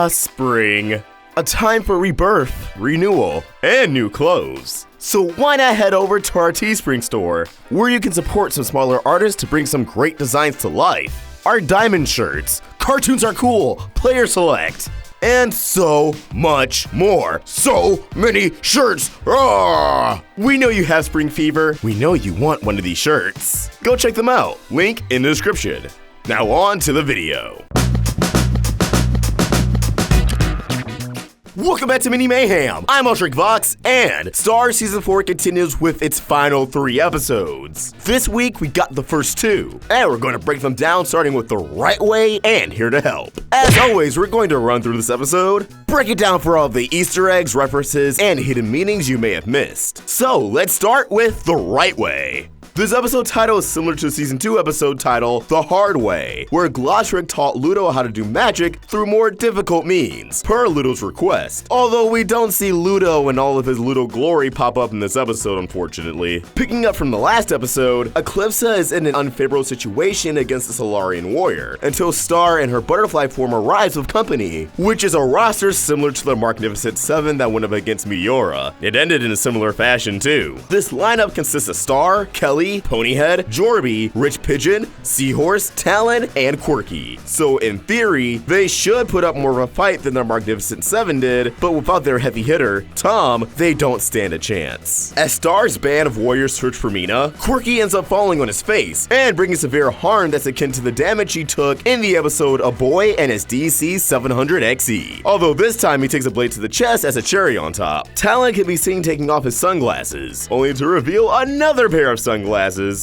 Spring. A time for rebirth, renewal, and new clothes. So why not head over to our Teespring store, where you can support some smaller artists to bring some great designs to life. Our diamond shirts, cartoons are cool, player select, and so much more. So many shirts! We know you have spring fever. We know you want one of these shirts. Go check them out. Link in the description. Now on to the video. Welcome back to Mini Mayhem. I'm UltraVox, and Star Season 4 continues with its final 3 episodes. This week, we got the first 2, and we're going to break them down starting with The Right Way and Here to Help. As always, we're going to run through this episode, break it down for all the Easter eggs, references, and hidden meanings you may have missed. So, let's start with The Right Way. This episode title is similar to the Season 2 episode title, The Hard Way, where Glosrick taught Ludo how to do magic through more difficult means, per Ludo's request. Although we don't see Ludo and all of his Ludo glory pop up in this episode, unfortunately. Picking up from the last episode, Eclipsa is in an unfavorable situation against the Solarian warrior, until Star and her butterfly form arrives with company, which is a roster similar to the Magnificent 7 that went up against Meteora. It ended in a similar fashion too. This lineup consists of Star, Kelly, Ponyhead, Jorby, Rich Pigeon, Seahorse, Talon, and Quirky. So in theory, they should put up more of a fight than the Magnificent 7 did, but without their heavy hitter, Tom, they don't stand a chance. As Star's band of warriors search for Mina, Quirky ends up falling on his face and bringing severe harm that's akin to the damage he took in the episode A Boy and His DC 700XE. Although this time he takes a blade to the chest as a cherry on top. Talon can be seen taking off his sunglasses, only to reveal another pair of sunglasses,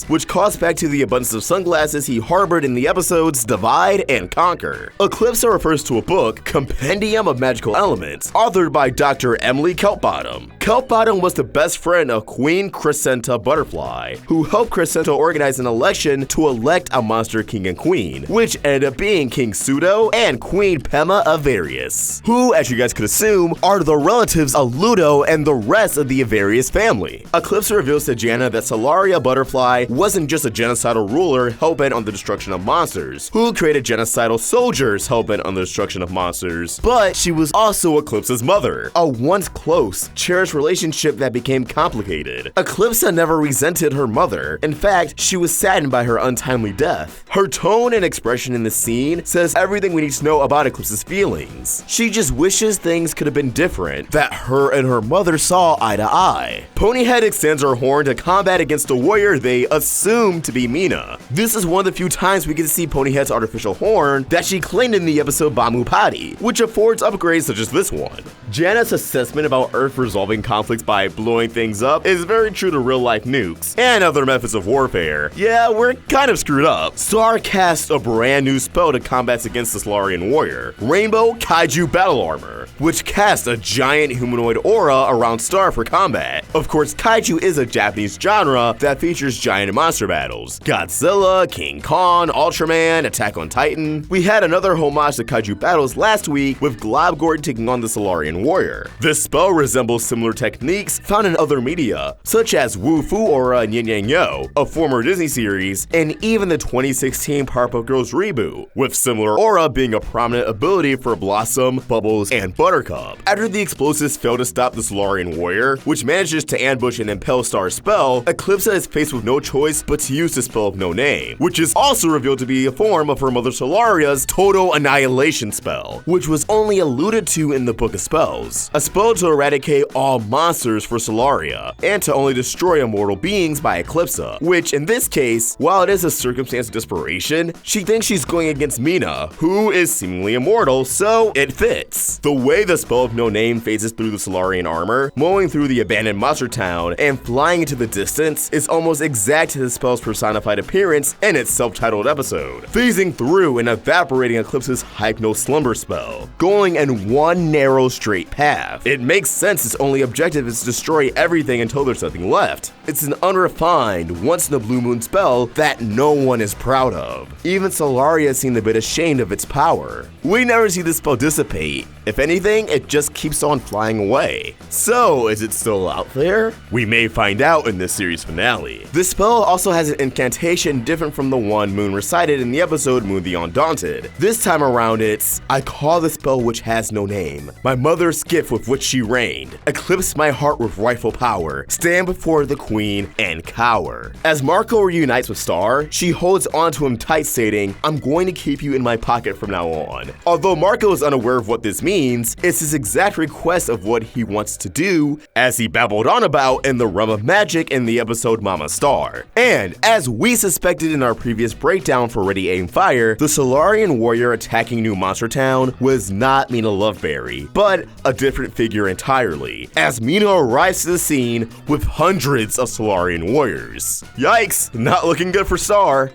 which calls back to the abundance of sunglasses he harbored in the episodes Divide and Conquer. Eclipsa refers to a book, Compendium of Magical Elements, authored by Dr. Emily Kelpbottom. Kelpbottom was the best friend of Queen Crescenta Butterfly, who helped Crescenta organize an election to elect a monster king and queen, which ended up being King Pseudo and Queen Pema Avarius, who, as you guys could assume, are the relatives of Ludo and the rest of the Avarius family. Eclipsa reveals to Janna that Solaria Butterfly wasn't just a genocidal ruler hell-bent on the destruction of monsters, who created genocidal soldiers hell-bent on the destruction of monsters, but she was also Eclipsa's mother, a once close, cherished relationship that became complicated. Eclipsa never resented her mother. In fact, she was saddened by her untimely death. Her tone and expression in the scene says everything we need to know about Eclipsa's feelings. She just wishes things could have been different, that her and her mother saw eye to eye. Ponyhead extends her horn to combat against a warrior they assume to be Mina. This is one of the few times we get to see Ponyhead's artificial horn that she claimed in the episode Bamu Padi, which affords upgrades such as this one. Janna's assessment about Earth resolving conflicts by blowing things up is very true to real-life nukes and other methods of warfare. Yeah, we're kind of screwed up. Star casts a brand new spell to combat against the Solarian warrior, Rainbow Kaiju Battle Armor, which casts a giant humanoid aura around Star for combat. Of course, Kaiju is a Japanese genre that features giant monster battles. Godzilla, King Kong, Ultraman, Attack on Titan. We had another homage to Kaiju battles last week with Globgord taking on the Solarian warrior. This spell resembles similar techniques found in other media, such as Wu Fu Aura and Yin Yang Yo, a former Disney series, and even the 2016 Powerpuff Girls reboot, with similar aura being a prominent ability for Blossom, Bubbles, and Buttercup. After the explosives fail to stop the Solarian warrior, which manages to ambush and impale Star's spell, Eclipsa is faced with no choice but to use the spell of no name, which is also revealed to be a form of her mother Solaria's Total Annihilation spell, which was only alluded to in the Book of Spells, a spell to eradicate all monsters for Solaria, and to only destroy immortal beings by Eclipsa, which in this case, while it is a circumstance of desperation, she thinks she's going against Mina, who is seemingly immortal, so it fits. The way the spell of no name phases through the Solarian armor, mowing through the abandoned monster town, and flying into the distance is almost exact to the spell's personified appearance in its self-titled episode, phasing through and evaporating Eclipsa's Hypno Slumber spell, going in one narrow straight path. It makes sense it's only a objective is to destroy everything until there's nothing left. It's an unrefined, once-in-a-blue moon spell that no one is proud of. Even Solaria seemed a bit ashamed of its power. We never see this spell dissipate. If anything, it just keeps on flying away. So, is it still out there? We may find out in this series finale. This spell also has an incantation different from the one Moon recited in the episode Moon the Undaunted. This time around it's, I call the spell which has no name. My mother's gift with which she reigned. Eclipse my heart with rightful power. Stand before the queen and cower. As Marco reunites with Star, she holds onto him tight stating, I'm going to keep you in my pocket from now on. Although Marco is unaware of what this means, it's his exact request of what he wants to do, as he babbled on about in the realm of magic in the episode Mama Star. And as we suspected in our previous breakdown for Ready Aim Fire, the Solarian warrior attacking New Monster Town was not Mina Loveberry, but a different figure entirely, as Mina arrives to the scene with hundreds of Solarian warriors. Yikes, not looking good for Star.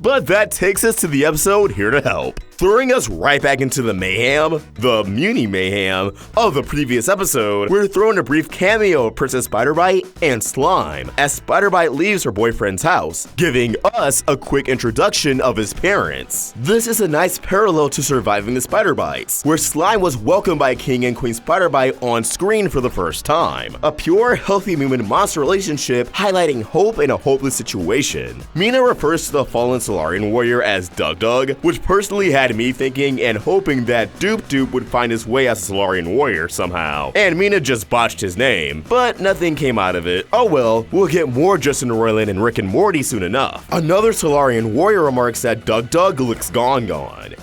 But that takes us to the episode Here to Help, throwing us right back into the mayhem, the Muni mayhem, of the previous episode. We're thrown a brief cameo of Princess Spiderbite and Slime as Spiderbite leaves her boyfriend's house, giving us a quick introduction of his parents. This is a nice parallel to Surviving the Spider-Bites, where Slime was welcomed by King and Queen Spiderbite on screen for the first time. A pure, healthy human-monster relationship highlighting hope in a hopeless situation. Mina refers to the fallen Solarian warrior as Dug Dug, which personally had me thinking and hoping that Doop Doop would find his way as a Solarian warrior somehow, and Mina just botched his name, but nothing came out of it. Oh well, we'll get more Justin Roiland and Rick and Morty soon enough. Another Solarian warrior remarks that Dug Dug looks gone,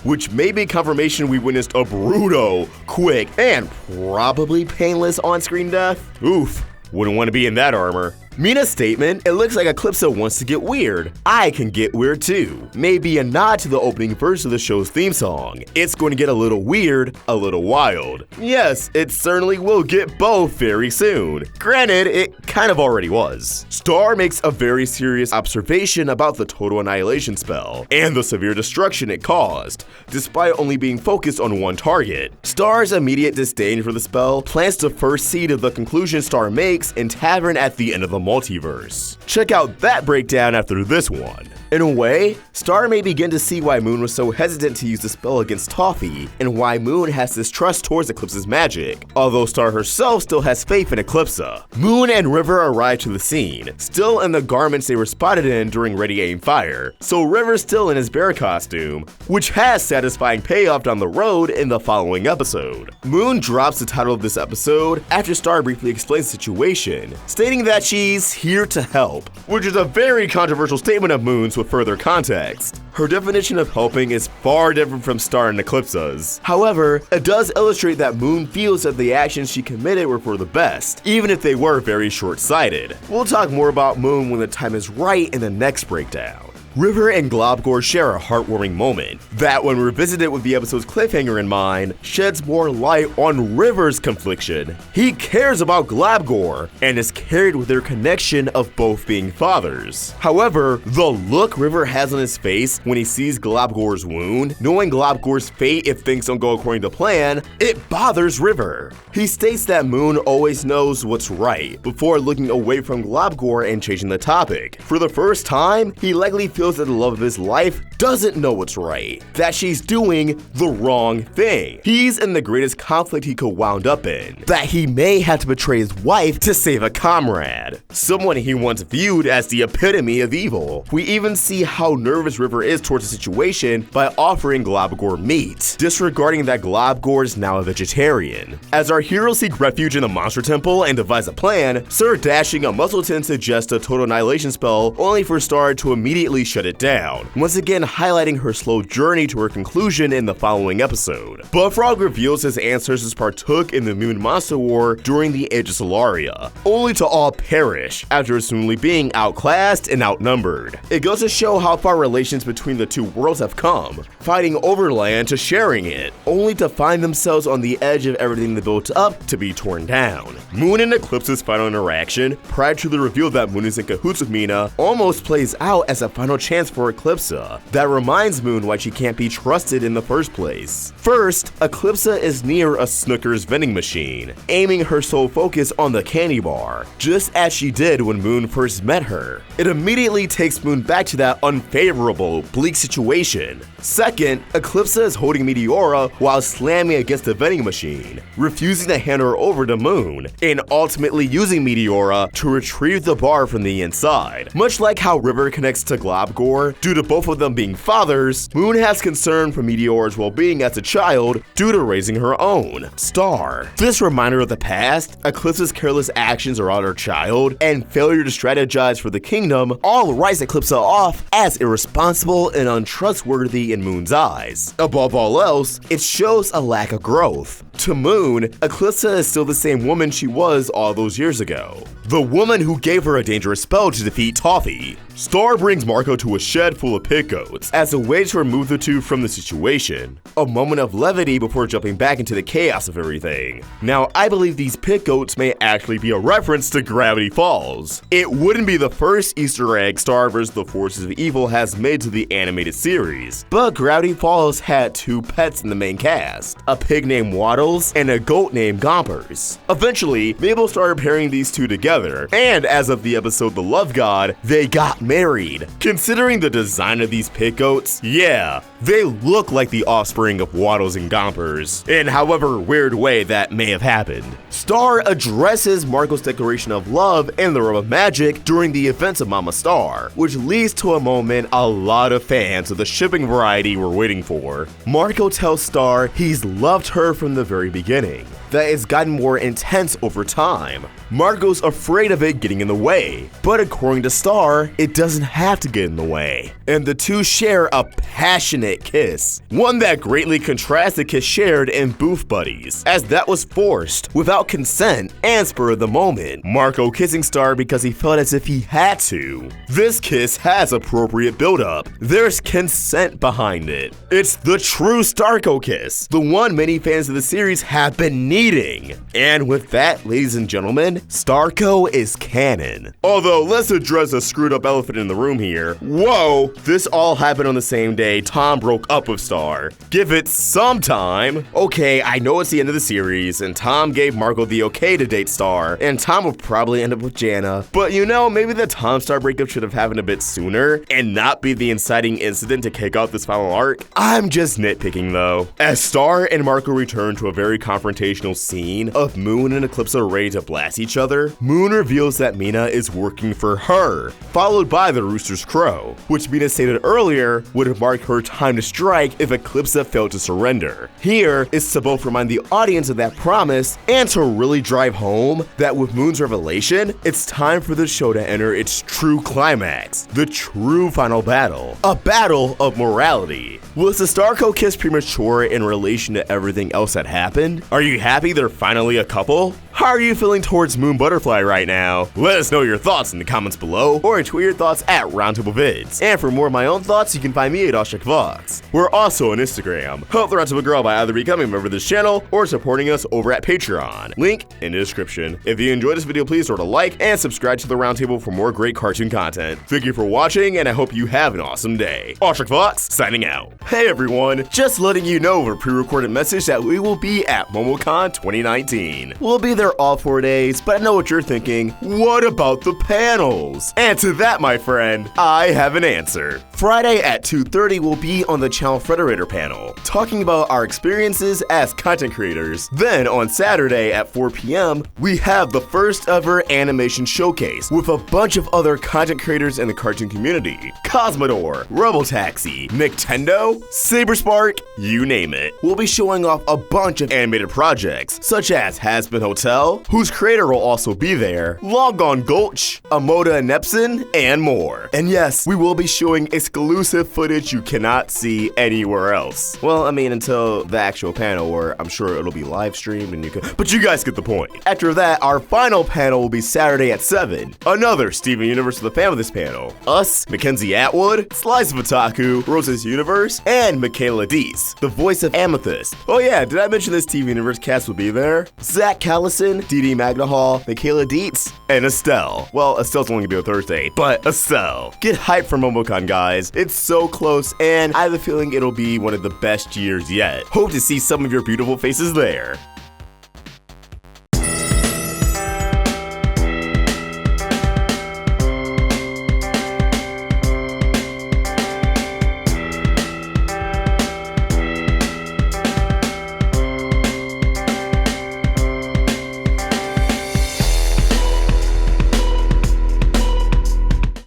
which may be confirmation we witnessed a brutal, quick, and probably painless on-screen death. Oof, wouldn't want to be in that armor. Mina's statement, it looks like Eclipsa wants to get weird. I can get weird too. Maybe a nod to the opening verse of the show's theme song. It's going to get a little weird, a little wild. Yes, it certainly will get both very soon. Granted, it kind of already was. Star makes a very serious observation about the total annihilation spell and the severe destruction it caused, despite only being focused on one target. Star's immediate disdain for the spell plants the first seed of the conclusion Star makes in Tavern at the end of the multiverse. Check out that breakdown after this one. In a way, Star may begin to see why Moon was so hesitant to use the spell against Toffee, and why Moon has this trust towards Eclipsa's magic, although Star herself still has faith in Eclipsa. Moon and River arrive to the scene, still in the garments they were spotted in during Ready Aim Fire, so River's still in his bear costume, which has satisfying payoff down the road in the following episode. Moon drops the title of this episode after Star briefly explains the situation, stating that she's here to help, which is a very controversial statement of Moon's with further context. Her definition of helping is far different from Star and Eclipsa's. However, it does illustrate that Moon feels that the actions she committed were for the best, even if they were very short-sighted. We'll talk more about Moon when the time is right in the next breakdown. River and Globgore share a heartwarming moment that, when revisited with the episode's cliffhanger in mind, sheds more light on River's confliction. He cares about Globgore and is carried with their connection of both being fathers. However, the look River has on his face when he sees Globgore's wound, knowing Globgore's fate if things don't go according to plan, it bothers River. He states that Moon always knows what's right, before looking away from Globgore and changing the topic. For the first time, he likely feels that the love of his life doesn't know what's right, that she's doing the wrong thing. He's in the greatest conflict he could wound up in, that he may have to betray his wife to save a comrade, someone he once viewed as the epitome of evil. We even see how nervous River is towards the situation by offering Globgore meat, disregarding that Globgore is now a vegetarian. As our heroes seek refuge in the Monster Temple and devise a plan, Sir Dashing a Muscleton suggests a total annihilation spell, only for Star to immediately shut it down, once again highlighting her slow journey to her conclusion in the following episode. But Frog reveals his ancestors partook in the Moon Monster War during the Age of Solaria, only to all perish after assumedly being outclassed and outnumbered. It goes to show how far relations between the two worlds have come, fighting over land to sharing it, only to find themselves on the edge of everything they built up to be torn down. Moon and Eclipse's final interaction, prior to the reveal that Moon is in cahoots with Mina, almost plays out as a final chance for Eclipse that reminds Moon why she can't be trusted in the first place. First, Eclipse is near a Snickers vending machine, aiming her sole focus on the candy bar, just as she did when Moon first met her. It immediately takes Moon back to that unfavorable, bleak situation. Second, Eclipse is holding Meteora while slamming against the vending machine, refusing to hand her over to Moon, and ultimately using Meteora to retrieve the bar from the inside. Much like how River connects to Globgore due to both of them being fathers, Moon has concern for Meteora's well-being as a child due to raising her own, Star. This reminder of the past, Eclipse's careless actions around her child, and failure to strategize for the kingdom all writes Eclipse off as irresponsible and untrustworthy in Moon's eyes. Above all else, it shows a lack of growth. To Moon, Eclipse is still the same woman she was all those years ago. The woman who gave her a dangerous spell to defeat Toffee. Star brings Marco to a shed full of pit goats as a way to remove the two from the situation. A moment of levity before jumping back into the chaos of everything. Now, I believe these pit goats may actually be a reference to Gravity Falls. It wouldn't be the first Easter egg Star vs. the Forces of Evil has made to the animated series, but Gravity Falls had two pets in the main cast, a pig named Waddles and a goat named Gompers. Eventually, Mabel started pairing these two together, and as of the episode The Love God, they got married. Considering the design of these pit goats, yeah, they look like the offspring of Waddles and Gompers, in however weird way that may have happened. Star addresses Marco's declaration of love and the realm of magic during the events of Mama Star, which leads to a moment a lot of fans of the shipping variety were waiting for. Marco tells Star he's loved her from the very beginning, that it's gotten more intense over time. Marco's afraid of it getting in the way, but according to Star, it doesn't have to get in the way. And the two share a passionate kiss, one that greatly contrasts the kiss shared in Booth Buddies, as that was forced, without consent, and spur of the moment. Marco kissing Star because he felt as if he had to. This kiss has appropriate build-up. There's consent behind it. It's the true STARCO kiss, the one many fans of the series have been needing. And with that, ladies and gentlemen, STARCO is canon. Although, let's address a screwed up elephant in the room here. Whoa, this all happened on the same day Tom broke up with Star. Give it some time. Okay, I know it's the end of the series, and Tom gave Marco the okay to date Star, and Tom will probably end up with Jana. But you know, maybe the Tom-Star breakup should have happened a bit sooner, and not be the inciting incident to kick off this final arc. I'm just nitpicking though. As Star and Marco return to a very confrontational scene of Moon and Eclipse ready to blast each other, Moon reveals that Mina is working for her, followed by the Rooster's Crow, which Mina stated earlier would mark her time to strike if Eclipse failed to surrender. Here is to both remind the audience of that promise and to really drive home that with Moon's revelation, it's time for the show to enter its true climax, the true final battle, a battle of morality. Was the STARCO kiss premature in relation to everything else that happened? Are you happy they're finally a couple? How are you feeling towards Moon Butterfly right now? Let us know your thoughts in the comments below, or tweet your thoughts at Roundtable Vids. And for more of my own thoughts, you can find me at @OstrikVox. We're also on Instagram. Help the Roundtable grow by either becoming a member of this channel or supporting us over at Patreon. Link in the description. If you enjoyed this video, please throw it a like and subscribe to the Roundtable for more great cartoon content. Thank you for watching, and I hope you have an awesome day. OstrikVox signing out. Hey everyone, just letting you know over pre-recorded message that we will be at MomoCon 2019. We'll be there all 4 days, but I know what you're thinking. What about the panels? And to that, my friend, I have an answer. Friday at 2:30 will be on the Channel Federator panel, talking about our experiences as content creators. Then on Saturday at 4 p.m., we have the first ever animation showcase with a bunch of other content creators in the cartoon community. Cosmodor, Robotaxi, Nintendo, Saberspark, you name it. We'll be showing off a bunch of animated projects, such as Hazbin Hotel, Estelle, whose creator will also be there, Longon Gulch, Amoda and Nepson, and more. And yes, we will be showing exclusive footage you cannot see anywhere else. Well, I mean, until the actual panel, where I'm sure it'll be live streamed and you can, but you guys get the point. After that, our final panel will be Saturday at 7. Another Steven Universe of the fan of this panel. Us, Mackenzie Atwood, Slice of Otaku, Rose's Universe, and Michaela Deese, the voice of Amethyst. Oh yeah, did I mention this TV Universe cast will be there? Zach Callison, Dee Magnahall, Michaela Dietz, and Estelle. Well, Estelle's only gonna be on Thursday, but Estelle. Get hyped for MomoCon, guys. It's so close, and I have a feeling it'll be one of the best years yet. Hope to see some of your beautiful faces there.